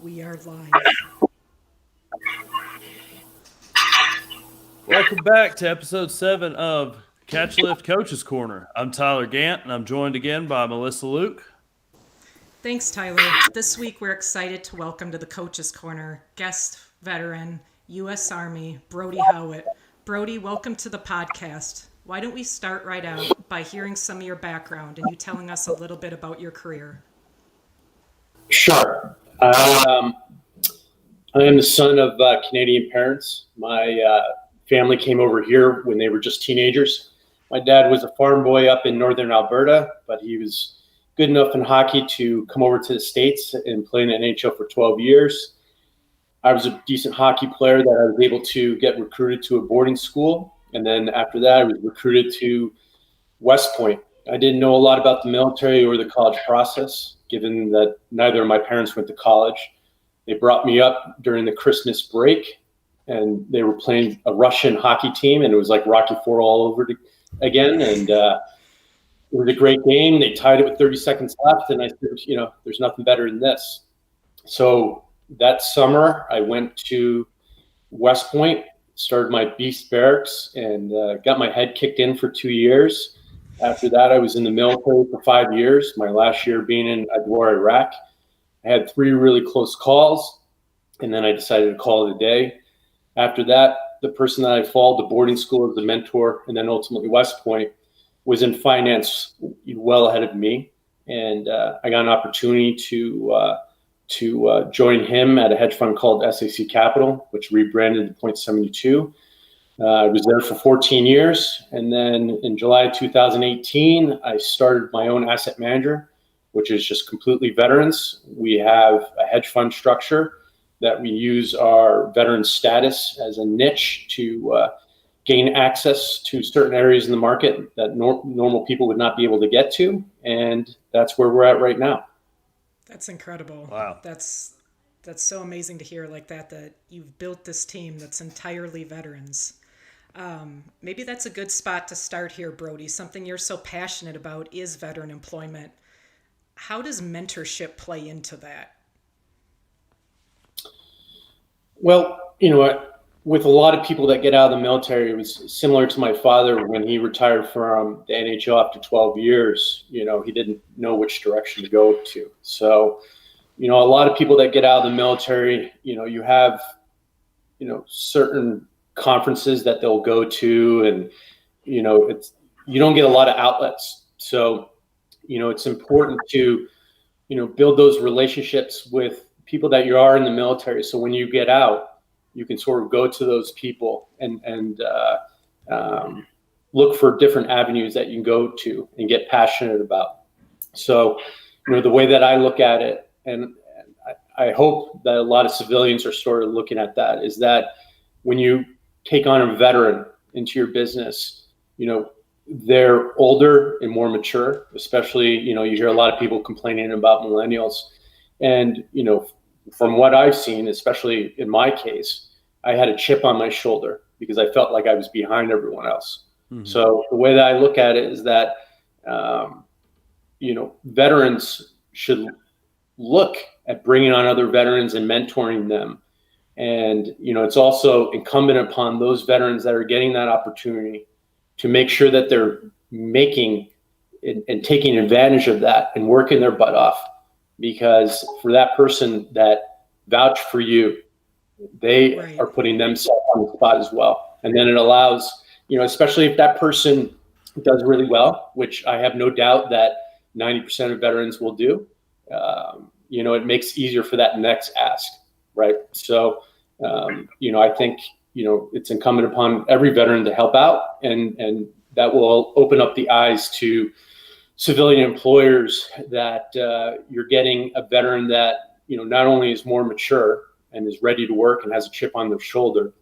We are live. Welcome back to episode 7 of Catch Lift Coach's Corner. I'm Tyler Gant, and I'm joined again by Melissa Luke. Thanks, Tyler. This week we're excited to welcome to the Coach's Corner guest veteran, U.S. Army, Brody Howatt. Brody, welcome to the podcast. Why don't we start right out by hearing some of your background and you telling us a little bit about your career? Sure. I am the son of Canadian parents. My family came over here when they were just teenagers. My dad was a farm boy up in northern Alberta, but he was good enough in hockey to come over to the States and play in the NHL for 12 years. I was a decent hockey player that I was able to get recruited to a boarding school. And then after that, I was recruited to West Point. I didn't know a lot about the military or the college process, given that neither of my parents went to college. They brought me up during the Christmas break, and they were playing a Russian hockey team, and it was like Rocky IV all over again. And it was a great game. They tied it with 30 seconds left, and I said, there's nothing better than this. So that summer, I went to West Point, started my Beast Barracks, and got my head kicked in for 2 years. After that, I was in the military for 5 years, my last year being in Iraq. I had 3 really close calls, and then I decided to call it a day. After that, the person that I followed to boarding school as a mentor, and then ultimately West Point, was in finance well ahead of me. And I got an opportunity to join him at a hedge fund called SAC Capital, which rebranded to Point 72. I was there for 14 years. And then in July 2018, I started my own asset manager, which is just completely veterans. We have a hedge fund structure that we use our veteran status as a niche to gain access to certain areas in the market that normal people would not be able to get to. And that's where we're at right now. That's incredible. Wow. That's so amazing to hear like that you've built this team that's entirely veterans. Maybe that's a good spot to start here, Brody. Something you're so passionate about is veteran employment. How does mentorship play into that? Well, with a lot of people that get out of the military, it was similar to my father when he retired from the NHL after 12 years. He didn't know which direction to go to. So, a lot of people that get out of the military, you have, certain conferences that they'll go to, and, you don't get a lot of outlets. So, it's important to, build those relationships with people that you are in the military. So when you get out, you can sort of go to those people and look for different avenues that you can go to and get passionate about. So, the way that I look at it, and I hope that a lot of civilians are sort of looking at that, is that when you take on a veteran into your business, they're older and more mature, especially, you hear a lot of people complaining about millennials. And, from what I've seen, especially in my case, I had a chip on my shoulder because I felt like I was behind everyone else. Mm-hmm. So the way that I look at it is that, veterans should look at bringing on other veterans and mentoring them. And, it's also incumbent upon those veterans that are getting that opportunity to make sure that they're making and taking advantage of that and working their butt off. Because for that person that vouched for you, they are putting themselves on the spot as well. And then it allows, especially if that person does really well, which I have no doubt that 90% of veterans will do, it makes it easier for that next ask, right? So, I think, it's incumbent upon every veteran to help out, and that will open up the eyes to civilian employers that you're getting a veteran that, not only is more mature and is ready to work and has a chip on their shoulder,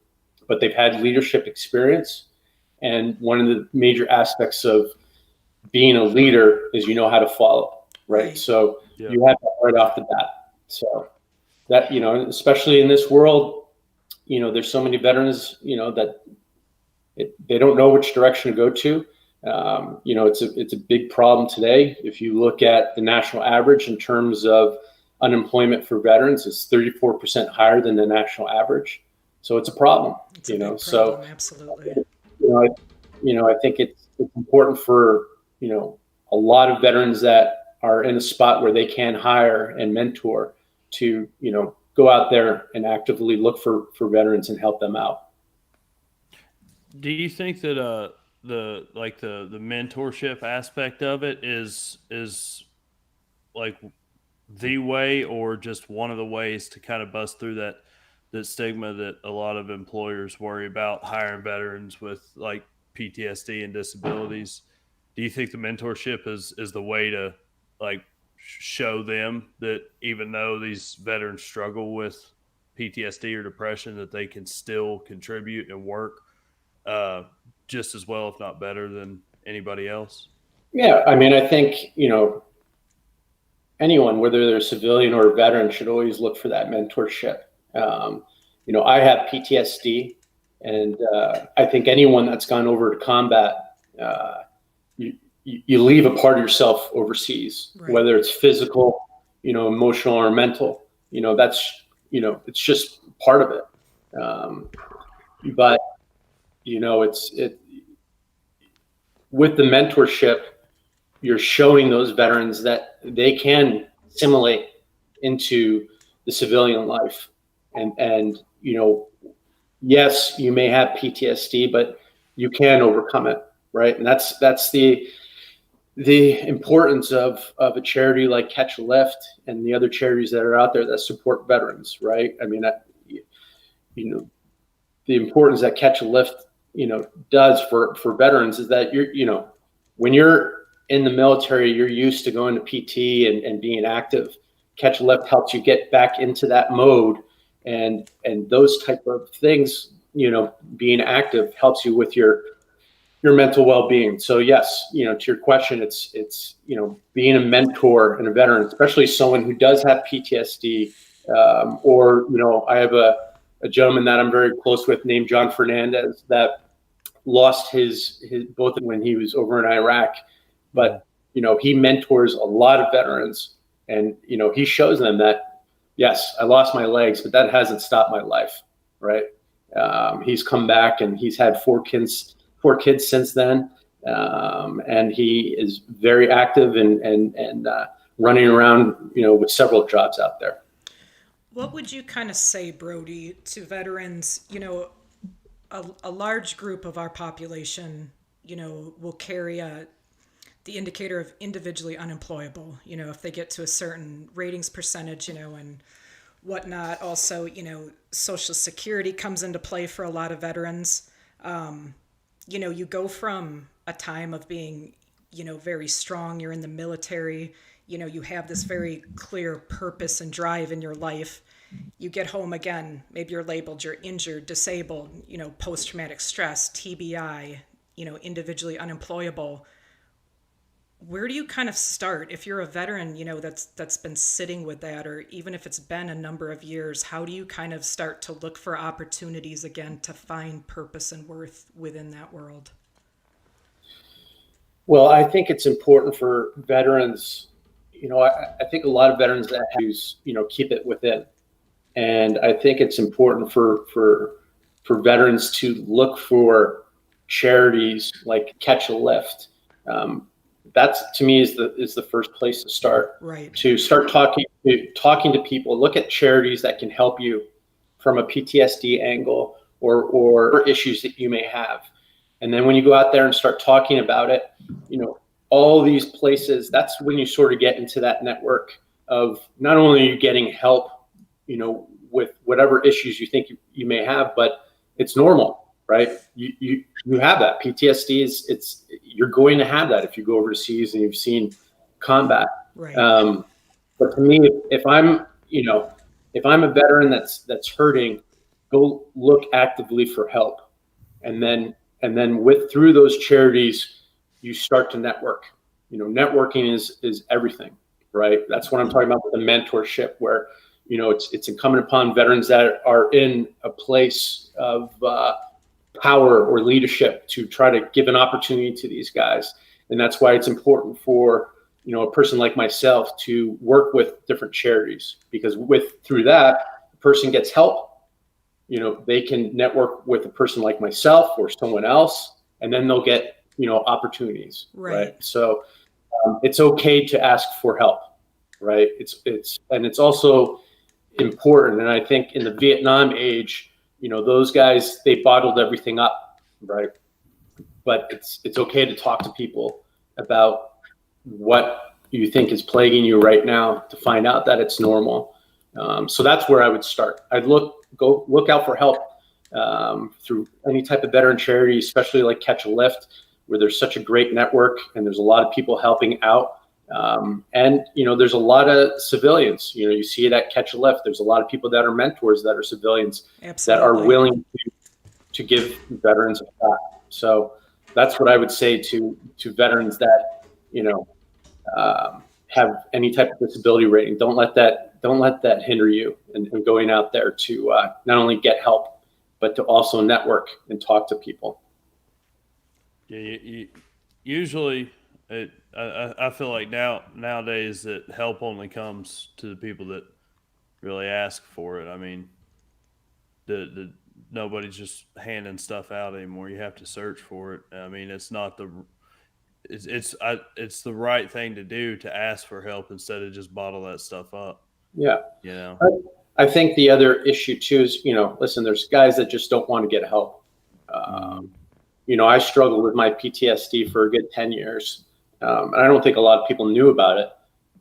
but they've had leadership experience. And one of the major aspects of being a leader is how to follow, right? So you have that right off the bat. So that, especially in this world, there's so many veterans, that they don't know which direction to go to. It's a big problem today. If you look at the national average in terms of unemployment for veterans is 34% higher than the national average. So it's a problem, It's a big problem, so absolutely. I think it's important for, a lot of veterans that are in a spot where they can hire and mentor to, go out there and actively look for veterans and help them out. Do you think that the mentorship aspect of it is like the way, or just one of the ways to kind of bust through that stigma that a lot of employers worry about hiring veterans with like PTSD and disabilities? Do you think the mentorship is the way to like show them that even though these veterans struggle with PTSD or depression, that they can still contribute and work uh, just as well, if not better, than anybody else? Yeah, I mean, I think, anyone, whether they're a civilian or a veteran, should always look for that mentorship. I have PTSD, and I think anyone that's gone over to combat, you leave a part of yourself overseas, Right. whether it's physical, emotional or mental. That's it's just part of it. But it's with the mentorship, you're showing those veterans that they can assimilate into the civilian life, and yes, you may have PTSD, but you can overcome it, right? And that's the importance of a charity like Catch a Lift and the other charities that are out there that support veterans, right? I mean, the importance that Catch a Lift does for veterans is that when you're in the military, you're used to going to PT and being active. Catch a Lift helps you get back into that mode, and those type of things, being active helps you with your mental well-being. So yes, to your question, it's being a mentor and a veteran, especially someone who does have PTSD, or I have a gentleman that I'm very close with named John Fernandez that lost his both when he was over in Iraq, but he mentors a lot of veterans, and he shows them that, yes, I lost my legs, but that hasn't stopped my life, right? He's come back and he's had four kids since then, and he is very active and running around with several jobs out there. What would you kind of say, Brody, to veterans? A large group of our population, will carry the indicator of individually unemployable, if they get to a certain ratings percentage, and whatnot. Also, Social Security comes into play for a lot of veterans. You go from a time of being, very strong, you're in the military, you have this very clear purpose and drive in your life. You get home again, maybe you're labeled, you're injured, disabled, post-traumatic stress, TBI, individually unemployable. Where do you kind of start if you're a veteran, that's been sitting with that, or even if it's been a number of years? How do you kind of start to look for opportunities again to find purpose and worth within that world? Well, I think it's important for veterans. I think a lot of veterans that have, keep it within, and I think it's important for veterans to look for charities like Catch a Lift. That's, to me, is the first place to start. Right. To start talking to people. Look at charities that can help you from a PTSD angle or issues that you may have. And then when you go out there and start talking about it, all these places, that's when you sort of get into that network of not only are you getting help, with whatever issues you think you may have, but it's normal, right? You have that PTSD you're going to have that if you go overseas and you've seen combat. Right. But to me, if I'm a veteran that's hurting, go look actively for help, and then through those charities, you start to network. Networking is everything, right? That's what I'm talking about with the mentorship, where it's incumbent upon veterans that are in a place of power or leadership to try to give an opportunity to these guys. And that's why it's important for a person like myself to work with different charities, because through that, the person gets help. They can network with a person like myself or someone else, and then they'll get, opportunities. Right. So it's okay to ask for help. Right. It's also important. And I think in the Vietnam age, those guys, they bottled everything up. Right. But it's okay to talk to people about what you think is plaguing you right now, to find out that it's normal. So that's where I would start. I'd go look out for help through any type of veteran charity, especially like Catch a Lift, where there's such a great network and there's a lot of people helping out. And there's a lot of civilians. You see it at Catch a Lift. There's a lot of people that are mentors that are civilians. Absolutely. That are willing to give veterans a shot. So that's what I would say to veterans that have any type of disability rating. Don't let that hinder you in going out there to not only get help, but to also network and talk to people. Yeah, usually I feel like nowadays that help only comes to the people that really ask for it. I mean, nobody's just handing stuff out anymore. You have to search for it. I mean, it's the right thing to do, to ask for help instead of just bottle that stuff up. Yeah. I think the other issue too is, listen, there's guys that just don't want to get help. I struggled with my PTSD for a good 10 years. And I don't think a lot of people knew about it.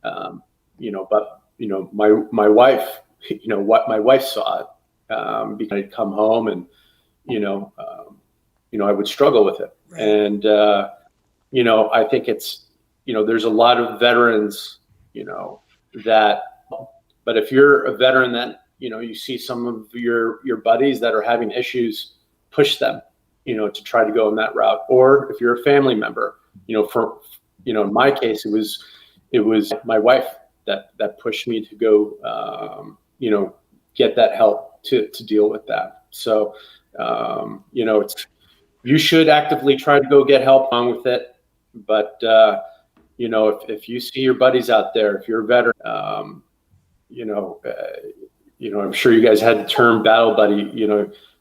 But my wife, what my wife saw it, because I'd come home and, I would struggle with it. Right. And, I think it's, there's a lot of veterans, but if you're a veteran that, you see some of your buddies that are having issues, push them, to try to go in that route. Or if you're a family member, in my case, it was my wife that pushed me to go, get that help to deal with that. So, you should actively try to go get help on with it. But, if you see your buddies out there, if you're a veteran, I'm sure you guys had the term battle buddy,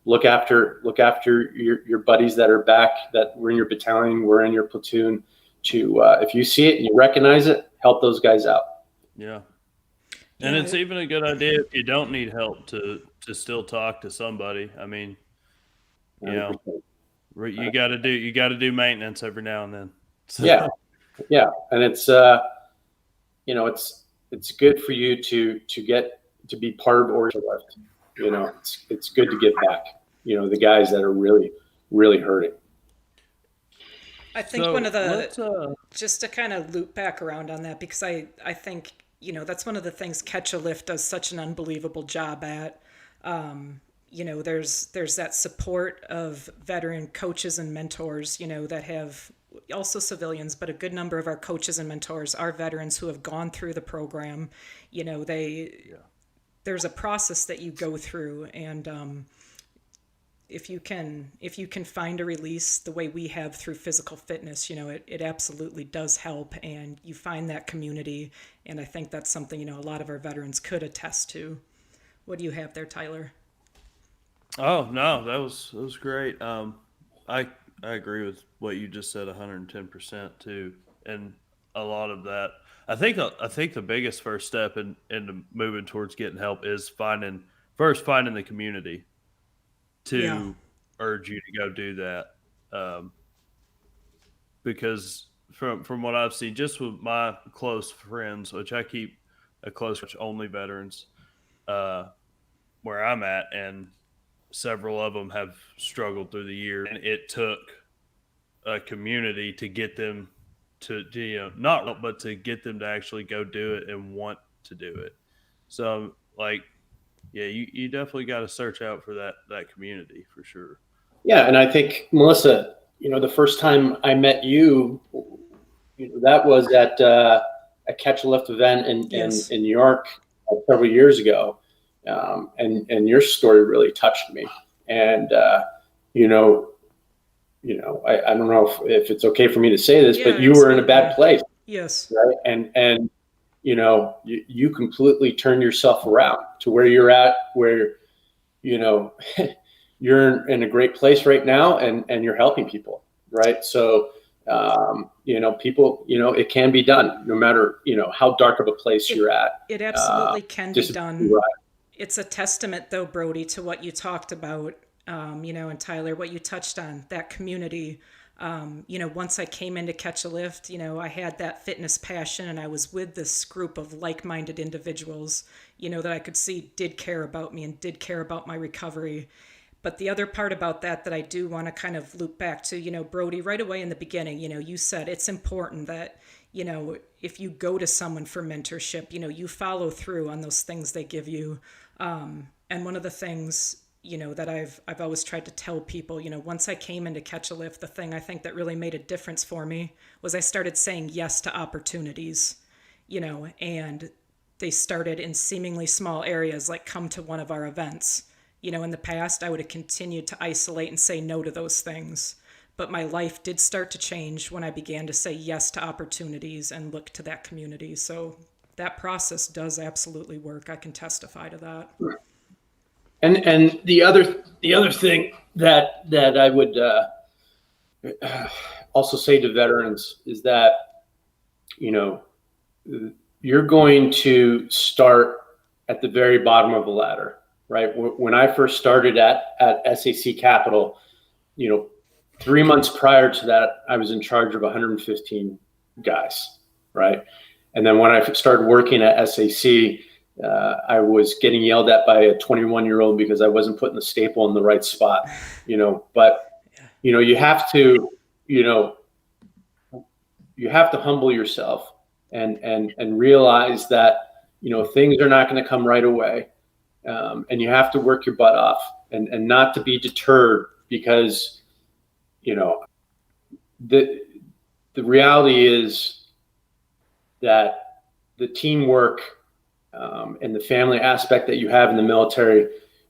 look after your buddies that are back, that were in your battalion, were in your platoon, to, if you see it and you recognize it, help those guys out. Yeah. And it's even a good idea if you don't need help to still talk to somebody. I mean, you got to do maintenance every now and then. So. Yeah. And it's, it's good for you to get to be part of Origin Lift. It's good to give back, the guys that are really, really hurting. I think one of the, just to kind of loop back around on that, because I think, that's one of the things Catch a Lift does such an unbelievable job at. There's that support of veteran coaches and mentors, that have also civilians, but a good number of our coaches and mentors are veterans who have gone through the program. There's a process that you go through, and if you can find a release the way we have through physical fitness, it absolutely does help, and you find that community. And I think that's something, a lot of our veterans could attest to. What do you have there, Tyler? Oh, no, that was great. I agree with what you just said 110% too. And a lot of that, I think the biggest first step in moving towards getting help is finding the community to urge you to go do that. Because from what I've seen, just with my close friends, which I keep a close, only veterans, where I'm at, and several of them have struggled through the year, and it took a community to get them to get them to actually go do it and want to do it. So you definitely got to search out for that community for sure. Yeah. And I think, Melissa, the first time I met you, that was at a Catch a Lift event in New York several years ago. And your story really touched me. And, I don't know if it's okay for me to say this, but you were in a bad place. Yes. right? And you completely turn yourself around to where you're at, where you're in a great place right now, and you're helping people, right? So people, it can be done no matter how dark of a place you're at. It absolutely can be Just done. right. It's a testament, though, Brody, to what you talked about, and Tyler, what you touched on, that community. Once I came in to Catch a Lift, I had that fitness passion, and I was with this group of like-minded individuals, that I could see did care about me and did care about my recovery. But the other part about that I do want to kind of loop back to, Brody, right away in the beginning, you said it's important that, if you go to someone for mentorship, you follow through on those things they give you. And one of the things, that I've always tried to tell people, once I came in to Catch a Lift, the thing I think that really made a difference for me was I started saying yes to opportunities, and they started in seemingly small areas, like come to one of our events. In the past, I would have continued to isolate and say no to those things. But my life did start to change when I began to say yes to opportunities and look to that community. So that process does absolutely work. I can testify to that. And the other thing that I would also say to veterans is that you're going to start at the very bottom of the ladder, right? When I first started at SAC Capital, 3 months prior to that, I was in charge of 115 guys, right? And then when I started working at SAC, I was getting yelled at by a 21-year-old because I wasn't putting the staple in the right spot, But you have to, humble yourself and realize that things are not going to come right away, and you have to work your butt off and not to be deterred because the reality is that the teamwork and the family aspect that you have in the military,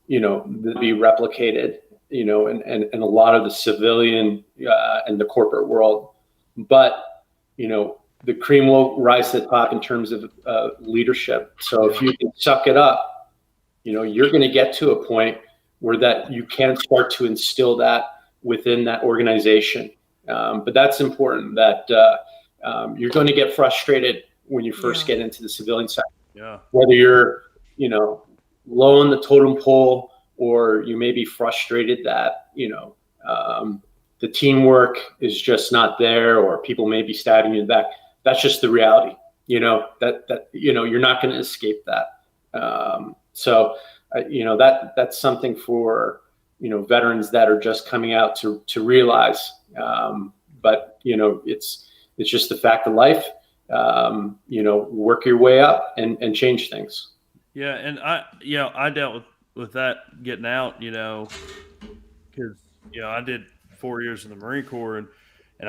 will be replicated, and a lot of the civilian and the corporate world. But, the cream will rise to the top in terms of leadership. So if you can suck it up, you're going to get to a point where that you can start to instill that within that organization. But that's important that you're going to get frustrated when you first get into the civilian side. Yeah. Whether you're, low on the totem pole, or you may be frustrated that, the teamwork is just not there, or people may be stabbing you in the back. That's just the reality, that you're not going to escape that. So that's something for, veterans that are just coming out to realize. But, it's just the fact of life. Work your way up and change things. Yeah. And I dealt with that getting out, because, I did 4 years in the Marine Corps, and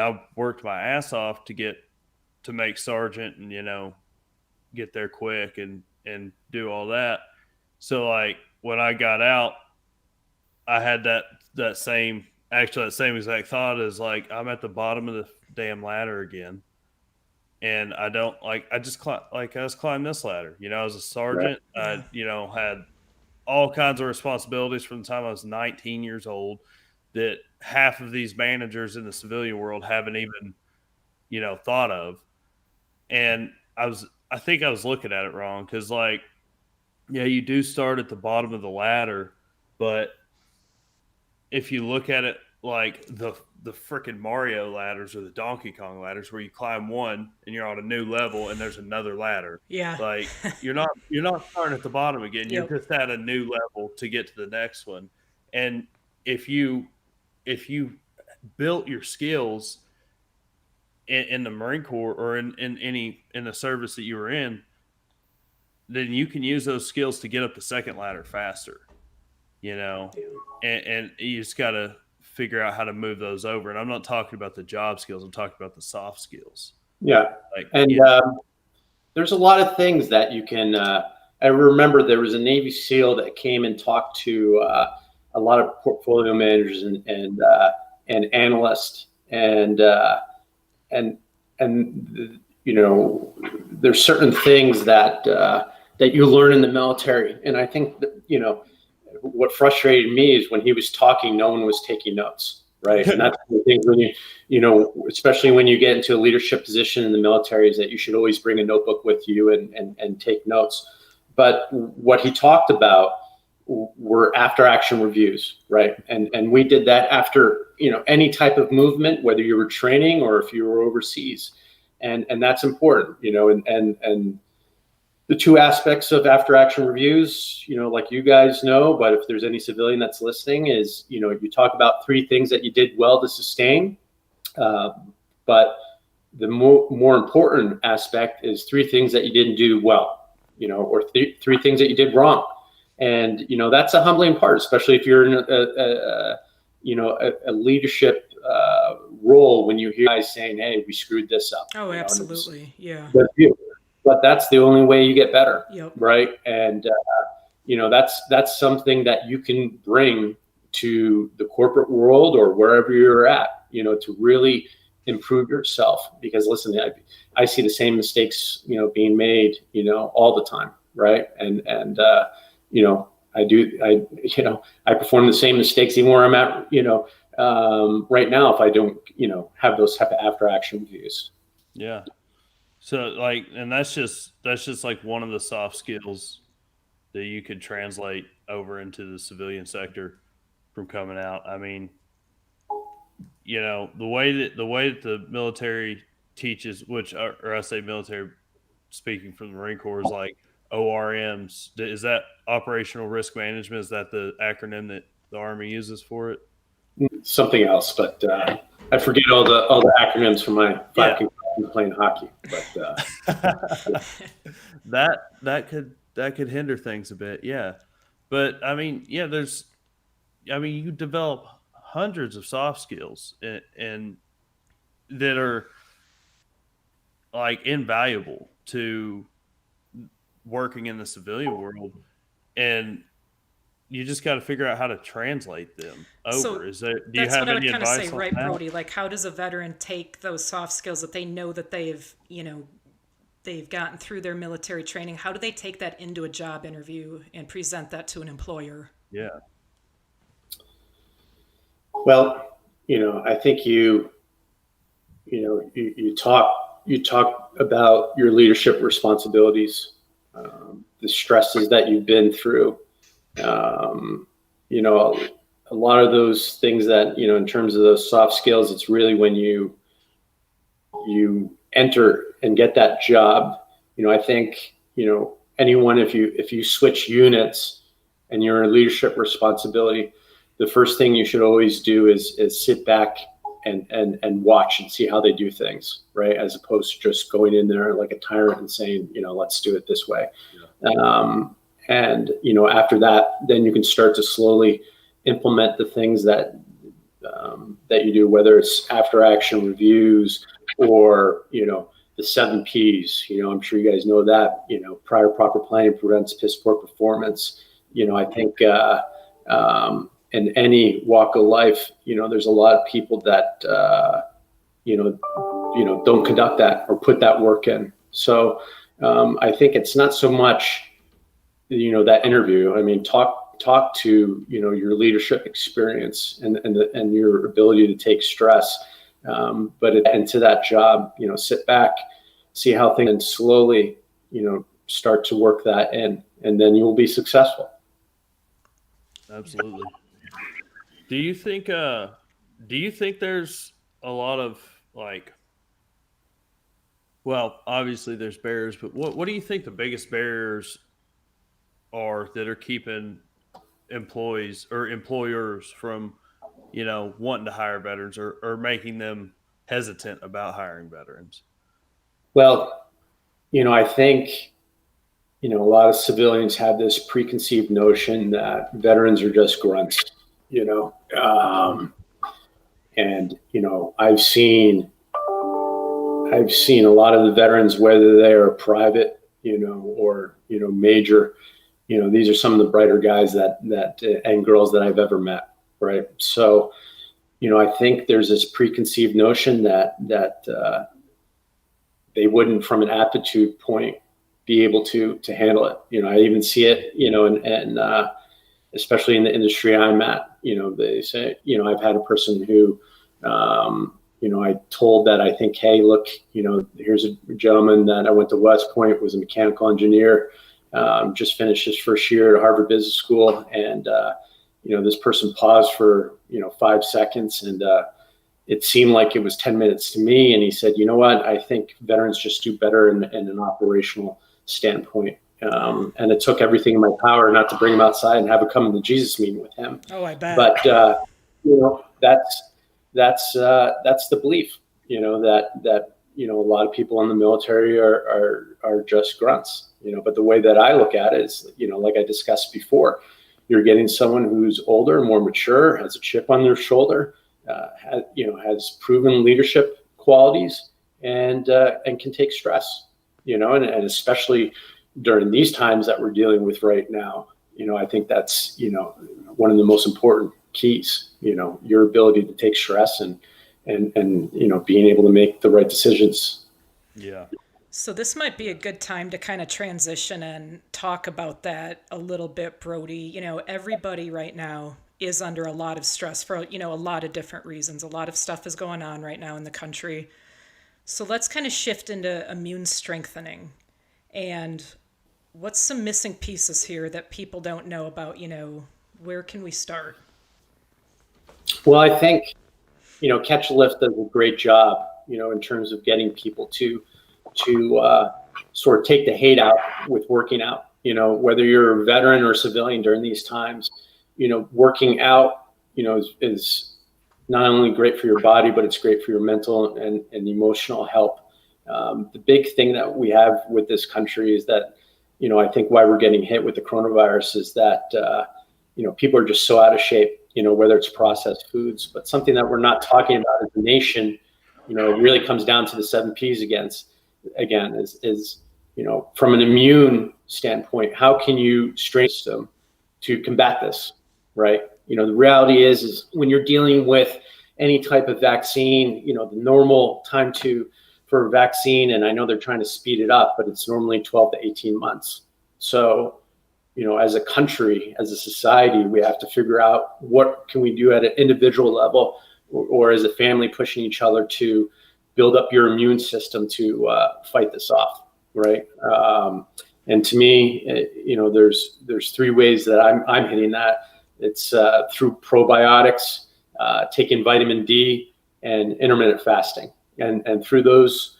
I worked my ass off to make sergeant and, get there quick and do all that. So like when I got out, I had that same exact thought as like, I'm at the bottom of the damn ladder again. And I don't I was climbing this ladder, I was a sergeant. Right. I, had all kinds of responsibilities from the time I was 19 years old that half of these managers in the civilian world haven't even, thought of. And I think I was looking at it wrong. Cause you do start at the bottom of the ladder, but if you look at it like the freaking Mario ladders or the Donkey Kong ladders, where you climb one and you're on a new level and there's another ladder. Yeah. Like you're not starting at the bottom again. You're Yep. just at a new level to get to the next one. And if you built your skills in the Marine Corps or in the service that you were in, then you can use those skills to get up the second ladder faster, and you just got to figure out how to move those over. And I'm not talking about the job skills. I'm talking about the soft skills. Yeah. There's a lot of things that you can, I remember there was a Navy SEAL that came and talked to a lot of portfolio managers and analysts, and there's certain things that you learn in the military. And I think that, what frustrated me is when he was talking, no one was taking notes, right? And that's the thing when especially when you get into a leadership position in the military, is that you should always bring a notebook with you and take notes. But what he talked about were after action reviews, right? And we did that after, any type of movement, whether you were training or if you were overseas. And that's important, and the two aspects of after action reviews, like you guys know, but if there's any civilian that's listening, is, you talk about 3 things that you did well to sustain. But the more important aspect is 3 things that you didn't do well, or 3 things that you did wrong. And, that's a humbling part, especially if you're in a leadership role, when you hear guys saying, hey, we screwed this up. Oh, absolutely. Yeah. But that's the only way you get better. Yep. Right. And, that's something that you can bring to the corporate world or wherever you're at, to really improve yourself. Because listen, I see the same mistakes, being made, all the time. Right. And I perform the same mistakes even where I'm at, right now, if I don't, have those type of after action reviews. Yeah. So and that's just like one of the soft skills that you could translate over into the civilian sector from coming out. I mean, the way that the military teaches, or I say military, speaking from the Marine Corps, is like ORMs. Is that operational risk management? Is that the acronym that the Army uses for it? Something else, but I forget all the acronyms from my 5 playing hockey. But that could hinder things a bit, yeah. But I mean, you develop hundreds of soft skills and that are like invaluable to working in the civilian world, and you just got to figure out how to translate them over. So do you have any advice on right, that? Brody? Like, how does a veteran take those soft skills that they know that they've gotten through their military training? How do they take that into a job interview and present that to an employer? Yeah. Well, I think you talk about your leadership responsibilities, the stresses that you've been through. A lot of those things that, in terms of those soft skills, it's really when you enter and get that job. I think, anyone, if you switch units and you're in leadership responsibility, the first thing you should always do is sit back and watch and see how they do things, right? As opposed to just going in there like a tyrant and saying, let's do it this way. Yeah. And, after that, then you can start to slowly implement the things that you do, whether it's after action reviews or, the 7 Ps. I'm sure you guys know that, prior proper planning prevents piss poor performance. I think in any walk of life, there's a lot of people that, don't conduct that or put that work in. So I think it's not so much, that interview. I mean, talk to, your leadership experience and your ability to take stress. But into that job, sit back, see how things, and slowly, start to work that in, and then you'll be successful. Absolutely. Do you think there's a lot of obviously there's barriers, but what do you think the biggest barriers are that are keeping employees or employers from, wanting to hire veterans or making them hesitant about hiring veterans? Well, I think, a lot of civilians have this preconceived notion that veterans are just grunts, and, I've seen a lot of the veterans, whether they are private, or, major, these are some of the brighter guys that and girls that I've ever met. Right. So, I think there's this preconceived notion that they wouldn't, from an aptitude point, be able to handle it. I even see it, and especially in the industry I'm at, they say, I've had a person who, I told that I think, hey, look, here's a gentleman that I went to West Point, was a mechanical engineer, just finished his first year at Harvard Business School. And, this person paused for, 5 seconds, and it seemed like it was 10 minutes to me. And he said, you know what, I think veterans just do better in an operational standpoint. And it took everything in my power not to bring him outside and have a come to Jesus meeting with him. Oh, I bet. But, that's the belief, that a lot of people in the military are just grunts, but the way that I look at it is, like I discussed before, you're getting someone who's older, more mature, has a chip on their shoulder, has proven leadership qualities, and can take stress, and especially during these times that we're dealing with right now. I think that's, one of the most important keys, your ability to take stress and being able to make the right decisions. Yeah. So this might be a good time to kind of transition and talk about that a little bit, Brody. Everybody right now is under a lot of stress for, a lot of different reasons. A lot of stuff is going on right now in the country. So let's kind of shift into immune strengthening. And what's some missing pieces here that people don't know about, where can we start? Well, I think, Catch a Lift does a great job, in terms of getting people to sort of take the hate out with working out. Whether you're a veteran or civilian during these times, working out, is not only great for your body, but it's great for your mental and emotional health. The big thing that we have with this country is that, I think why we're getting hit with the coronavirus is that, people are just so out of shape, whether it's processed foods, but something that we're not talking about as a nation, it really comes down to the 7 Ps again, is from an immune standpoint, how can you strengthen them to combat this, right? The reality is when you're dealing with any type of vaccine, the normal time for a vaccine, and I know they're trying to speed it up, but it's normally 12 to 18 months. So, as a country, as a society, we have to figure out what can we do at an individual level or as a family, pushing each other to build up your immune system to fight this off, right? And to me, there's 3 ways that I'm hitting that. It's through probiotics, taking vitamin D, and intermittent fasting. And through those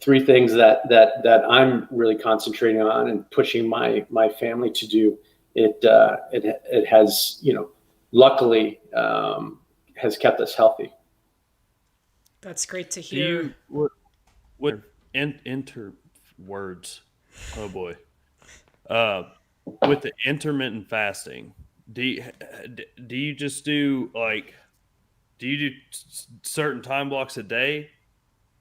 3 things that I'm really concentrating on and pushing my family to do, it has, luckily has kept us healthy. That's great to hear. What enter words? Oh boy. With the intermittent fasting, do you just do certain time blocks a day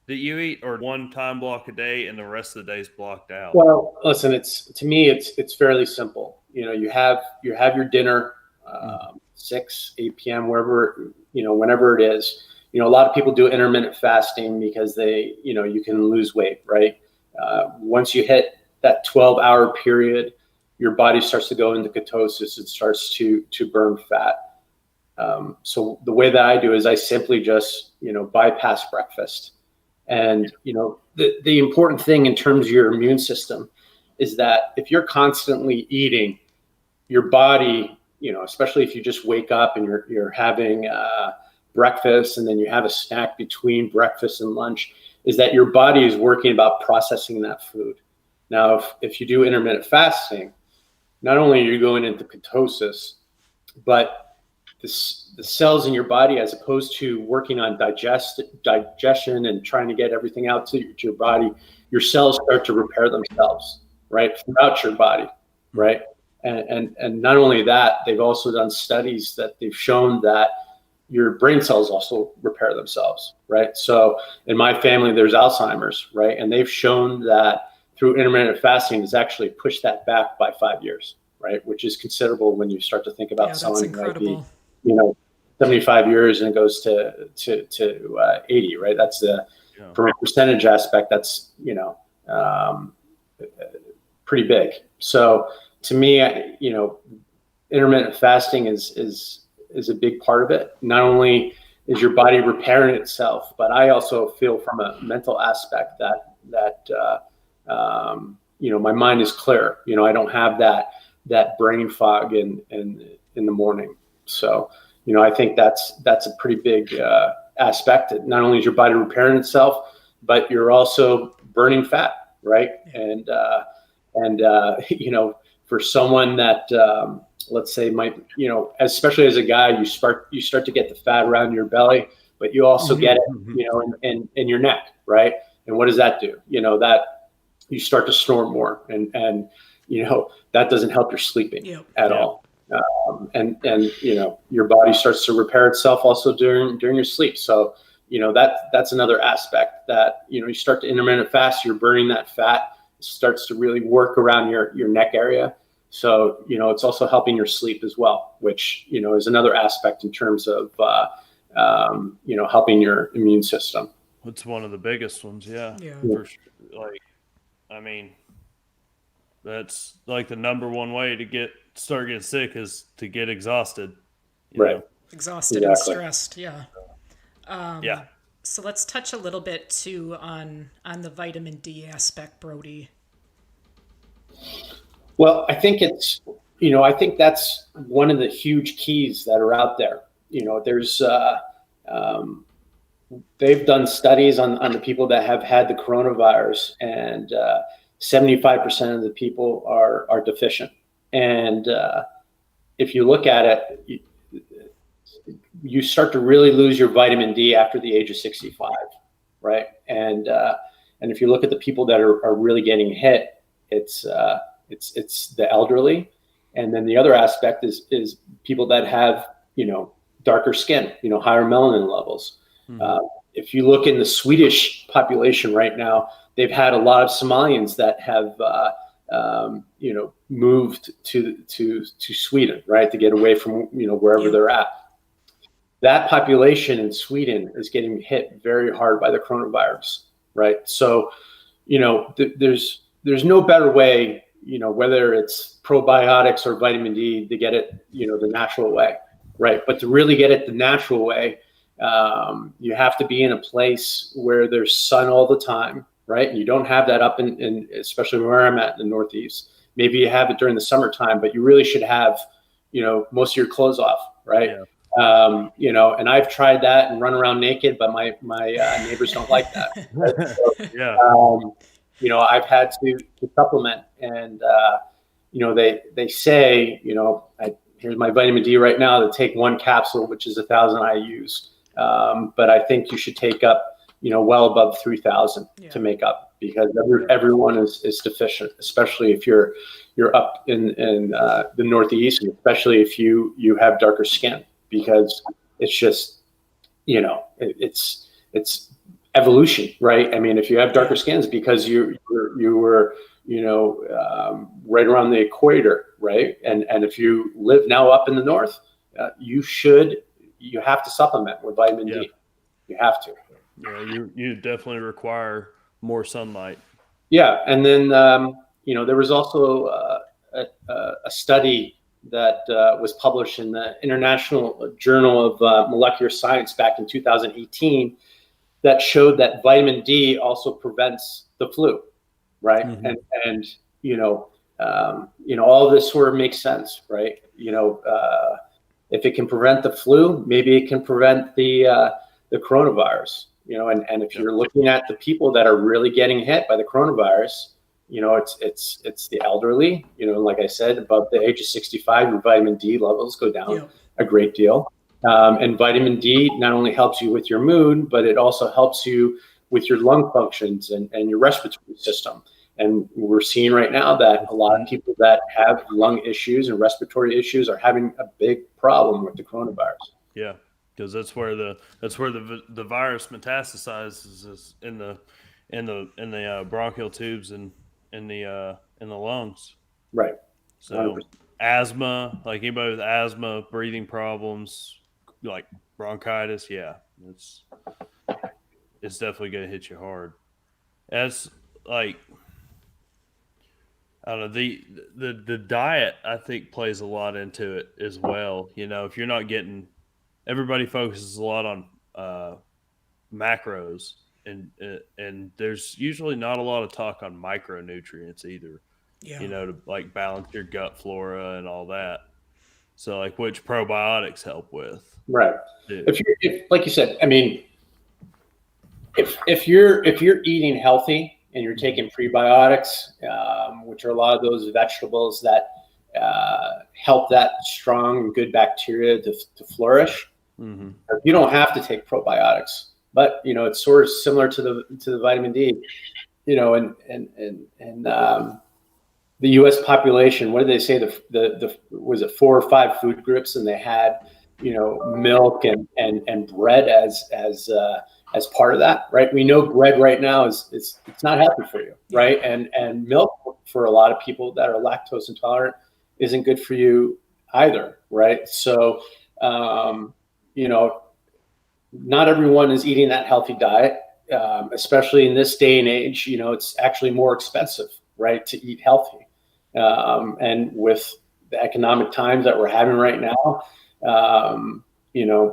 that you eat, or one time block a day and the rest of the day's blocked out? Well, listen, to me, it's fairly simple. You have your dinner, 6, 8 p.m., wherever, whenever it is. A lot of people do intermittent fasting because you can lose weight, right? Once you hit that 12-hour period, your body starts to go into ketosis. It starts to burn fat. So the way that I do is I simply just, bypass breakfast. And, the important thing in terms of your immune system is that if you're constantly eating, your body, especially if you just wake up and you're having breakfast and then you have a snack between breakfast and lunch, is that your body is working about processing that food. Now, if you do intermittent fasting, not only are you going into ketosis, but the cells in your body, as opposed to working on digestion and trying to get everything out to your body, your cells start to repair themselves, right, throughout your body, right? And not only that, they've also done studies that they've shown that your brain cells also repair themselves, right? So in my family, there's Alzheimer's, right? And they've shown that through intermittent fasting has actually pushed that back by 5 years, right? Which is considerable when you start to think about someone who might be, 75 years and it goes to 80, right? That's Yeah. from a percentage aspect, that's, pretty big. So to me, intermittent fasting is a big part of it. Not only is your body repairing itself, but I also feel from a mental aspect that my mind is clear. I don't have that brain fog in the morning. So I think that's a pretty big aspect. Not only is your body repairing itself, but you're also burning fat, right? And for someone that let's say might, especially as a guy, you start to get the fat around your belly, but you also get it, in your neck, right? And what does that do? That you start to snore more, and that doesn't help your sleeping at all. And your body starts to repair itself also during your sleep. So that's another aspect that you start to intermittent fast, you're burning that fat, it starts to really work around your neck area. So it's also helping your sleep as well, which is another aspect in terms of helping your immune system. It's one of the biggest ones. Yeah. For sure. That's like the number one way to start getting sick is to get exhausted. Right. Exhausted and stressed. Yeah. Yeah. So let's touch a little bit too on the vitamin D aspect, Brody. Well, I think I think that's one of the huge keys that are out there. There's they've done studies on the people that have had the coronavirus, and 75% of the people are deficient. And if you look at it, you start to really lose your vitamin D after the age of 65, right? And if you look at the people that are really getting hit, it's the elderly, and then the other aspect is people that have darker skin, higher melanin levels. If you look in the Swedish population right now, they've had a lot of Somalians that have moved to Sweden, right, to get away from wherever they're at. That population in Sweden is getting hit very hard by the coronavirus, right? So there's no better way, whether it's probiotics or vitamin D, to get it the natural way, right? But to really get it the natural way, you have to be in a place where there's sun all the time, right? And you don't have that up in especially where I'm at in the Northeast. Maybe you have it during the summertime, but you really should have most of your clothes off, right? And I've tried that and run around naked, but my neighbors don't like that. Right? So, I've had to supplement, and they say here's my vitamin D right now, to take one capsule, which is 1,000 IUs. But I think you should take up well above 3,000 to make up, because everyone is deficient, especially if you're up in the Northeast, and especially if you have darker skin, because it's just it's evolution, right? I mean, if you have darker skins, because you were right around the equator, right? And if you live now up in the north, you have to supplement with vitamin D. You have to. Yeah, you definitely require more sunlight. Yeah, and then there was also a study that was published in the International Journal of Molecular Science back in 2018 that showed that vitamin D also prevents the flu, right? Mm-hmm. And all of this sort of makes sense, right? If it can prevent the flu, maybe it can prevent the coronavirus. And if you're looking at the people that are really getting hit by the coronavirus, it's the elderly. Like I said, above the age of 65, your vitamin D levels go down a great deal. And vitamin D not only helps you with your mood, but it also helps you with your lung functions and your respiratory system. And we're seeing right now that a lot of people that have lung issues and respiratory issues are having a big problem with the coronavirus. Yeah, because that's where the virus metastasizes, is in the bronchial tubes and in the lungs. Right. So 100%. Asthma, like anybody with asthma, breathing problems, like bronchitis, it's it's definitely going to hit you hard. As like I don't know, the diet I think plays a lot into it as well. You know, if you're not getting, everybody focuses a lot on macros, and there's usually not a lot of talk on micronutrients either. Yeah. You know, to like balance your gut flora and all that. So like which probiotics help with Right. too. If like you said, I mean, if you're eating healthy and you're taking prebiotics, which are a lot of those vegetables that help that strong, good bacteria to flourish, Mm-hmm. you don't have to take probiotics. But it's sort of similar to the vitamin D. And the U.S. population, what did they say? The was it 4 or 5 food groups, and they had milk and bread as part of that, right? We know bread right now is it's not healthy for you, right? And milk for a lot of people that are lactose intolerant isn't good for you either, right? So not everyone is eating that healthy diet, especially in this day and age. It's actually more expensive, right, to eat healthy. And with the economic times that we're having right now,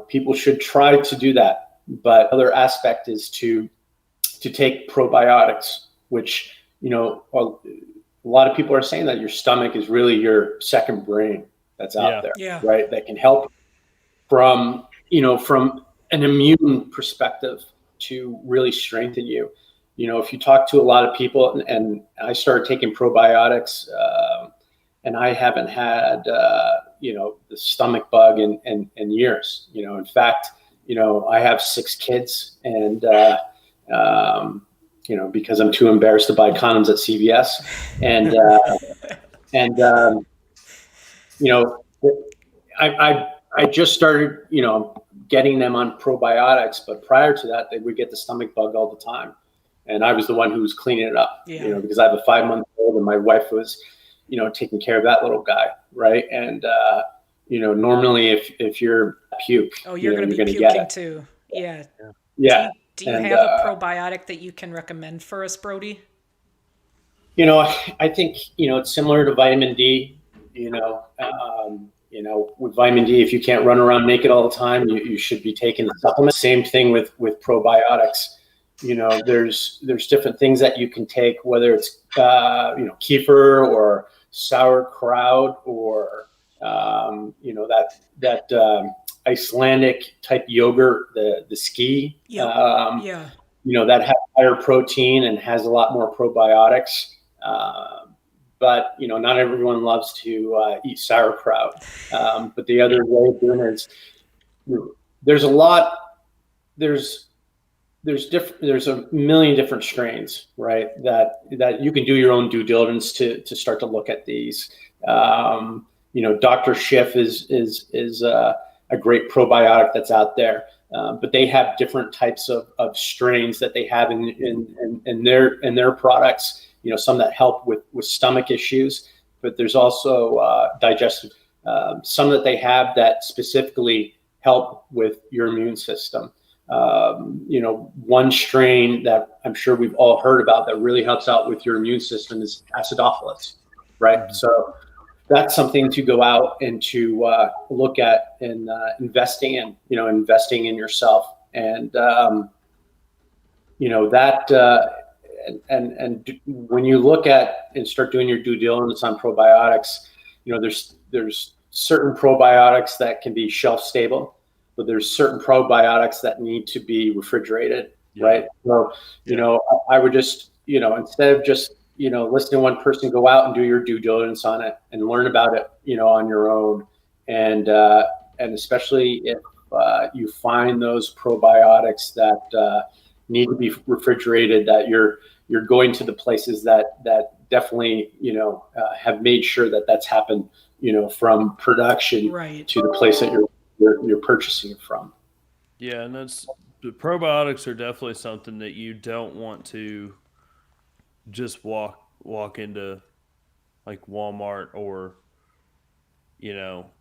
people should try to do that. But other aspect is to take probiotics, which a lot of people are saying that your stomach is really your second brain that's out there, Yeah. right? That can help from an immune perspective to really strengthen you. If you talk to a lot of people, and I started taking probiotics, and I haven't had the stomach bug in years. In fact, I have 6 kids, and because I'm too embarrassed to buy condoms at CVS, and I just started getting them on probiotics, but prior to that, they would get the stomach bug all the time, and I was the one who was cleaning it up. Because I have a 5-month-old, and my wife was taking care of that little guy, right? And normally if you're puke, you're going to be get puking it too. Yeah. Yeah. Do you have a probiotic that you can recommend for us, Brody? I think it's similar to vitamin D. With vitamin D, if you can't run around naked all the time, you should be taking the supplement. Same thing with probiotics. There's different things that you can take, whether it's kefir or sauerkraut or that Icelandic type yogurt, the ski. That has higher protein and has a lot more probiotics. But not everyone loves to eat sauerkraut. But the other way of doing it is there's a million different strains, right? That you can do your own due diligence to start to look at these. Dr. Schiff is a great probiotic that's out there. But they have different types of strains that they have in their products. Some that help with stomach issues, but there's also digestive. Some that they have that specifically help with your immune system. One strain that I'm sure we've all heard about that really helps out with your immune system is acidophilus, right? Mm-hmm. So that's something to go out and to look at and investing in yourself. And, and when you look at and start doing your due diligence on probiotics, there's certain probiotics that can be shelf stable, but there's certain probiotics that need to be refrigerated, right? So, I would just, instead of just, listen to one person, go out and do your due diligence on it and learn about it, on your own. And especially if you find those probiotics that need to be refrigerated, that you're going to the places that definitely, have made sure that that's happened, from production to the place that you're purchasing it from. Yeah. And the probiotics are definitely something that you don't want to just walk into like Walmart or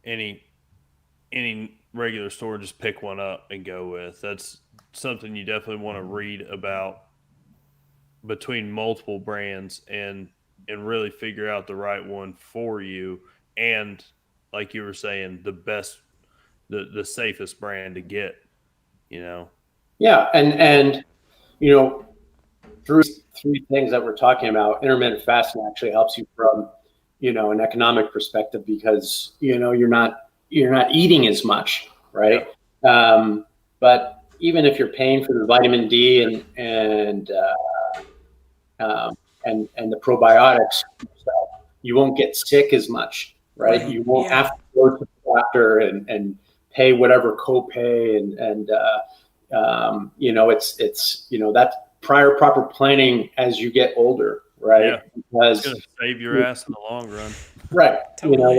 any regular store and just pick one up and go with. something you definitely want to read about between multiple brands and really figure out the right one for you, and like you were saying, the safest brand to get, you know. Yeah, and you know, through three things that we're talking about, intermittent fasting actually helps you from, an economic perspective because you're not eating as much, Yeah. right? But even if you're paying for the vitamin D and the probiotics, you won't get sick as much, right? Right. You won't Yeah. have to go to the doctor and pay whatever copay and it's that prior proper planning as you get older, right? Yeah. It's Because gonna save your ass in the long run. right, Totally.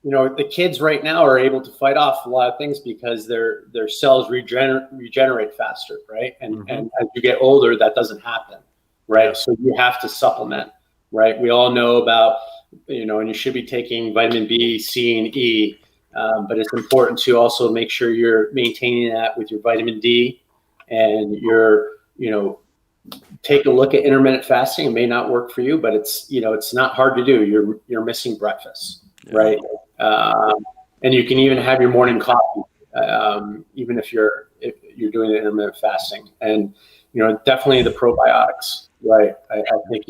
the kids right now are able to fight off a lot of things because their cells regenerate faster, right? And as you get older, that doesn't happen, right? Yeah. So you have to supplement, right? We all know about, and you should be taking vitamin B, C, and E, but it's important to also make sure you're maintaining that with your vitamin D, and take a look at intermittent fasting. It may not work for you, but it's not hard to do. You're missing breakfast, Yeah. right? And you can even have your morning coffee, even if you're doing intermittent fasting. And definitely the probiotics, right? I think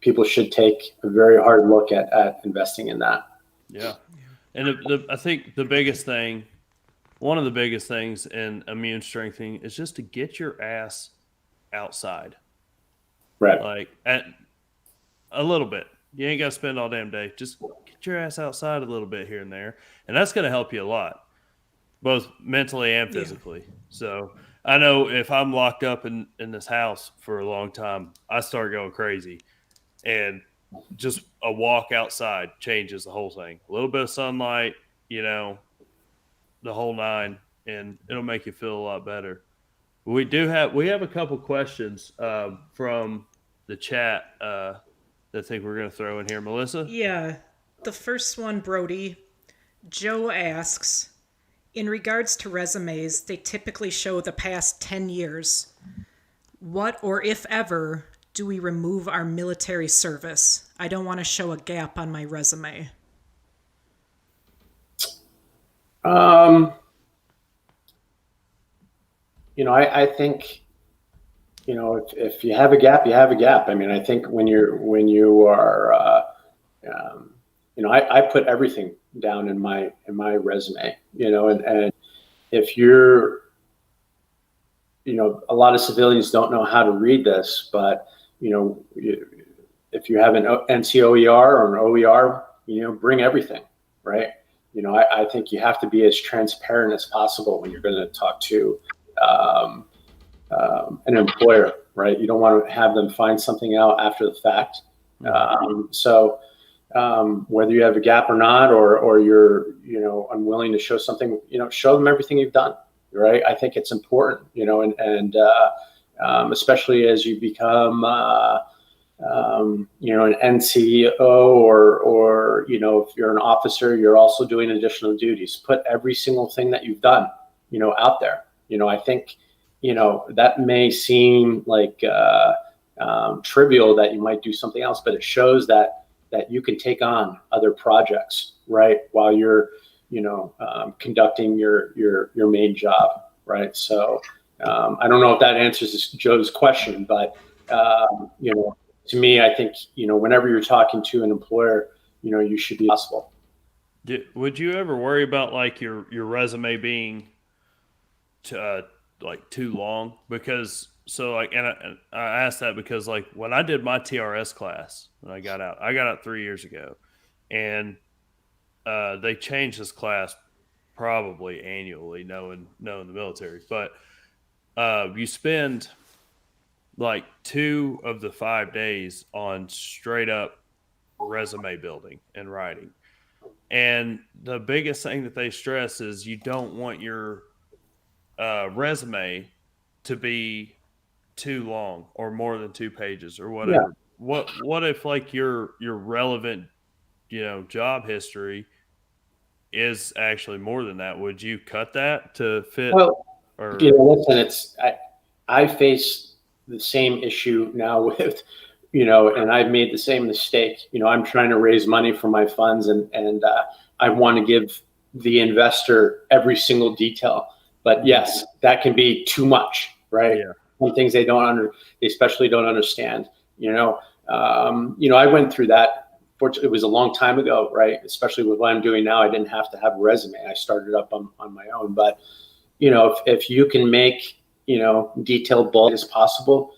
people should take a very hard look at investing in that. Yeah. And I think one of the biggest things in immune strengthening is just to get your ass outside, Right. like at a little bit. You ain't got to spend all damn day. Just get your ass outside a little bit here and there, and that's going to help you a lot, both mentally and Yeah. physically. So I know if I'm locked up in this house for a long time, I start going crazy, and just a walk outside changes the whole thing. A little bit of sunlight, the whole nine, and it'll make you feel a lot better. We have a couple questions from the chat that I think we're going to throw in here. Melissa? Yeah. The first one, Brody, Joe asks, in regards to resumes, they typically show the past 10 years. What, or if ever, do we remove our military service? I don't want to show a gap on my resume. I think, if you have a gap, you have a gap. I mean, I think when you are, I put everything down in my resume, and if you're, a lot of civilians don't know how to read this, but if you have an NCOER or an OER, bring everything, right? I think you have to be as transparent as possible when you're going to talk to um, an employer, right? You don't want to have them find something out after the fact. So whether you have a gap or not, or you're unwilling to show something, show them everything you've done, right? I think it's important, and especially as you become an NCO or if you're an officer, you're also doing additional duties. Put every single thing that you've done, out there. I think that may seem like trivial that you might do something else, but it shows that you can take on other projects, right, while you're conducting your main job, right? So I don't know if that answers Joe's question, but to me, I think whenever you're talking to an employer, you should be possible. Would you ever worry about like your resume being like too long? Because and I asked that because like when I did my TRS class when I got out 3 years ago, and they changed this class probably annually, knowing the military, but you spend like 2 of the 5 days on straight up resume building and writing. And the biggest thing that they stress is you don't want your resume to be too long or more than 2 pages or whatever. Yeah. What if like your relevant job history is actually more than that. Would you cut that to fit? Well, Or listen, I face the same issue now with, and I've made the same mistake. I'm trying to raise money for my funds, and I want to give the investor every single detail. But yes, that can be too much, right? Yeah. Some things they especially don't understand. I went through that. Fortunately, it was a long time ago, right? Especially with what I'm doing now, I didn't have to have a resume. I started up on my own. But if you can make detailed bullet as possible,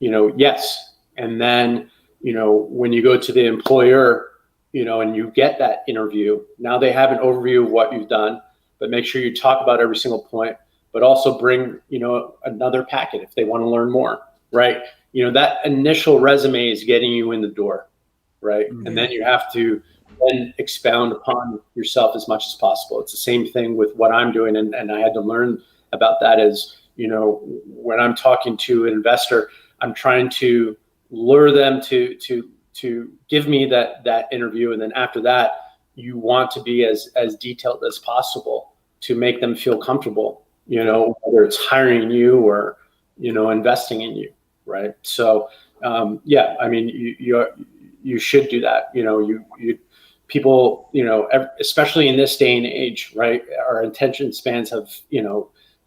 yes. And then when you go to the employer, and you get that interview, now they have an overview of what you've done, but make sure you talk about every single point, but also bring another packet if they want to learn more, right? That initial resume is getting you in the door, right? Mm-hmm. And then you have to then expound upon yourself as much as possible. It's the same thing with what I'm doing, and I had to learn about that. Is when I'm talking to an investor, I'm trying to lure them to give me that interview, and then after that, you want to be as detailed as possible to make them feel comfortable. Whether it's hiring you or investing in you, right? So yeah, I mean, you should do that. People, especially in this day and age, right? Our attention spans have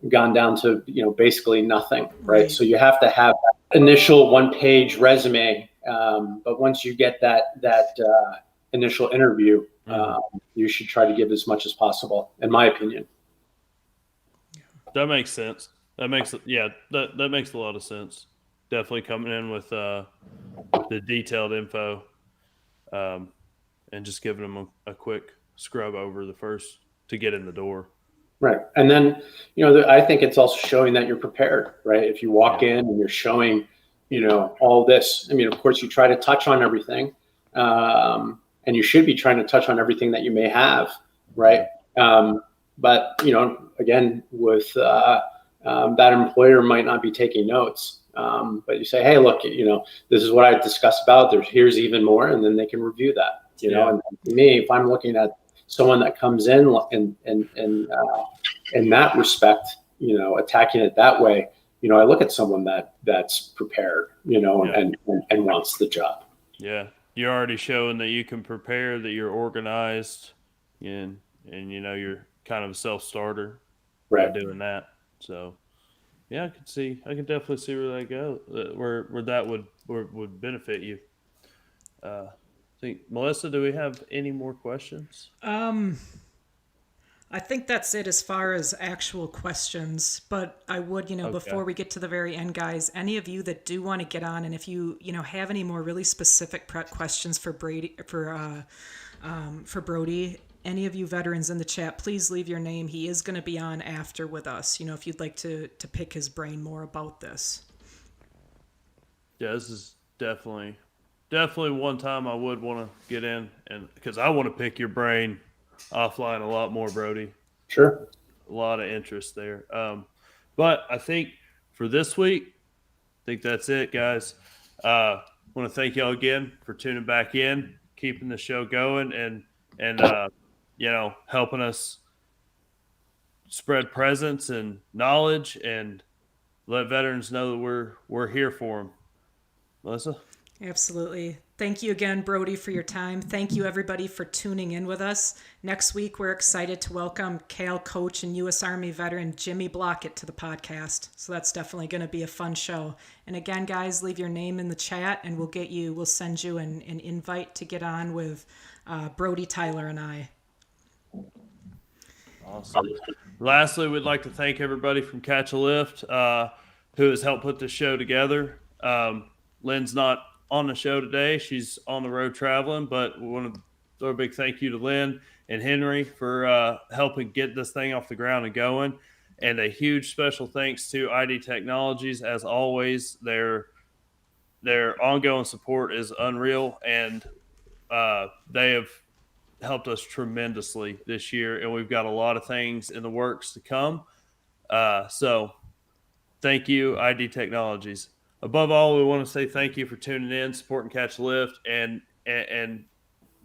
gone down to basically nothing, right? So you have to have that initial one-page resume, but once you get that initial interview, you should try to give as much as possible, in my opinion. That makes sense. That makes a lot of sense. Definitely coming in with the detailed info, and just giving them a quick scrub over the first to get in the door. Right. And then, I think it's also showing that you're prepared, right? If you walk in and you're showing, all this, I mean, of course you try to touch on everything. And you should be trying to touch on everything that you may have. Right. But, again, with that employer might not be taking notes. But you say, hey, look, this is what I discussed about. Here's even more. And then they can review that, and to me, if I'm looking at someone that comes in that respect, attacking it that way, I look at someone that's prepared, and wants the job. Yeah. You're already showing that you can prepare, that you're organized, and you're kind of a self-starter by doing that. So yeah, I can definitely see where that goes, where that would benefit you. Melissa, do we have any more questions? I think that's it as far as actual questions, but I would, before we get to the very end, guys, any of you that do want to get on, and if you, have any more really specific questions for Brody, any of you veterans in the chat, please leave your name. He is going to be on after with us, if you'd like to pick his brain more about this. Yeah, this is definitely one time I would want to get in, and because I want to pick your brain offline a lot more, Brody. Sure. A lot of interest there. But I think for this week, that's it, guys. I want to thank y'all again for tuning back in, keeping the show going, and helping us spread presence and knowledge and let veterans know that we're here for them. Melissa? Absolutely. Thank you again, Brody, for your time. Thank you, everybody, for tuning in with us. Next week, we're excited to welcome Cal coach and U.S. Army veteran Jimmy Blockett to the podcast. So that's definitely going to be a fun show. And again, guys, leave your name in the chat, and we'll send you an invite to get on with Brody, Tyler, and I. Awesome. Lastly, we'd like to thank everybody from Catch a Lift who has helped put this show together. Lynn's not on the show today. She's on the road traveling, but we want to throw a big thank you to Lynn and Henry for helping get this thing off the ground and going. And a huge special thanks to ID Technologies. As always, their ongoing support is unreal, and they have helped us tremendously this year, and we've got a lot of things in the works to come. So thank you, ID Technologies. Above all, we want to say thank you for tuning in, supporting Catch a Lift, and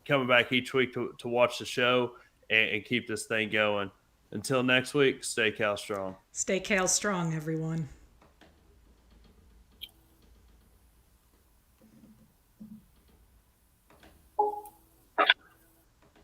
coming back each week to watch the show and keep this thing going. Until next week, stay Cal strong. Stay Cal strong, everyone.